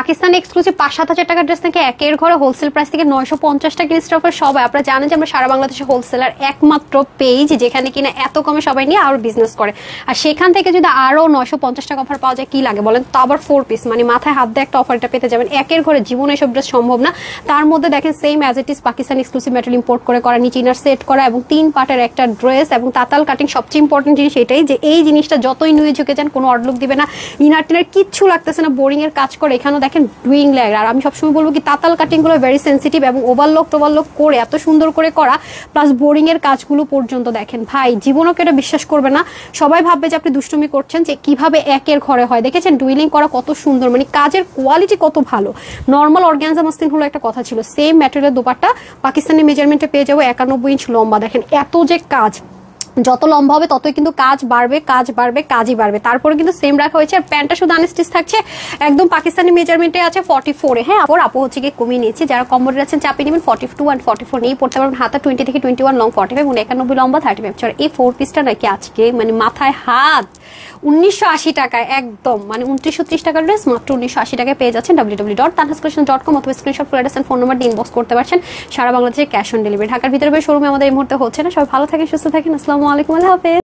Pakistan exclusive ৫-৭ হাজার টাকার dress থেকে একের ঘরে হোলসেল প্রাইস থেকে 950 টাকা স্টফের সবাই আপনারা জানেন যে আমরা সারা বাংলাদেশে হোলসেলার একমাত্র পেজ যেখানে কিনা এত কমে সবাই নিয়ে আরো বিজনেস করে। আর সেখান থেকে যদি আরো 950 টাকা অফার পাওয়া যায় কি লাগে বলেন তো, আবার 4 পিস মানে মাথায় হাত দিয়ে একটা অফারটা পেতে যাবেন। একের ঘরে জীবনে এসব ড্রেস সম্ভব না। তার মধ্যে দেখেন same as it is Pakistan exclusive material import করে করা, নিচে ইনার সেট করা এবং 3 পার্টের একটা ড্রেস এবং তাতাল কাটিং। সবচেয়ে ইম্পর্টেন্ট জিনিস এটাই যে এই জিনিসটা যতই নুয়ে ঝুঁকে যান কোনো অডলুক দিবে না, ইনার টিনার কিচ্ছু লাগতেছে না, বোরিং এর কাজ করে। এখানেও দেখেন ডুইং লেগ। আর আমি সবসময় বলবো কি তাতাল কাটিং গুলো ভেরি সেন্সিটিভ এবং ওভারলক টোভারলক করে এত সুন্দর করে করা, প্লাস বোরিং এর কাজগুলো পর্যন্ত দেখেন ভাই জীবনও কেউ এটা বিশ্বাস করবে না। সবাই ভাববে যে আপনি দুষ্টুমি করছেন যে কিভাবে একের ঘরে হয়। দেখেছেন ডুইলিং করা কত সুন্দর, মানে কাজের কোয়ালিটি কত ভালো। নর্মাল অর্গানজা মসলিন হলো একটা কথা ছিল, সেম ম্যাটেরিয়াল দোপাট্টা পাকিস্তানি মেজারমেন্টে পেয়ে যাবো 91 ইঞ্চ লম্বা। দেখেন এত যে কাজ, যত লম্বা হবে ততই কিন্তু কাজ বাড়বে, কাজ বাড়বে, কাজই বাড়বে। তারপরে কিন্তু সেম রাখা হয়েছে। আর প্যান্টটা শুধু আনস্টিচ থাকছে, একদম পাকিস্তানি মেজারমেন্টে আছে 44 হ্যাঁ। আপু হচ্ছে গিয়ে কমিয়ে নিয়েছি, যারা কম্বোডে আছেন চাপিয়ে নেবেন 42 and 44 নিয়েই পড়তে পারবেন। হাতা 20 থেকে 21, লং 45 এবং 91 লম্বা 35। এই 4 পিসটা নাকি আজকে মানে মাথায় হাত 1980 টাকায় একদম, মানে 2930 টাকার ড্রেস মাত্র 1980 টাকায় পেয়ে যাচ্ছেন www.tanhascollection.com অথবা screenshot full address and phone number দিয়ে ইনবক্স করতে পারছেন। সারা বাংলাদেশে ক্যাশ অন ডেলিভারি। ঢাকার ভিতরে শোরুমে আমাদের এই মুহূর্তে হচ্ছে না। সবাই ভালো থাকেন, সুস্থ থাকেন। আসসালামু আলাইকুম, আল্লাহ হাফেজ।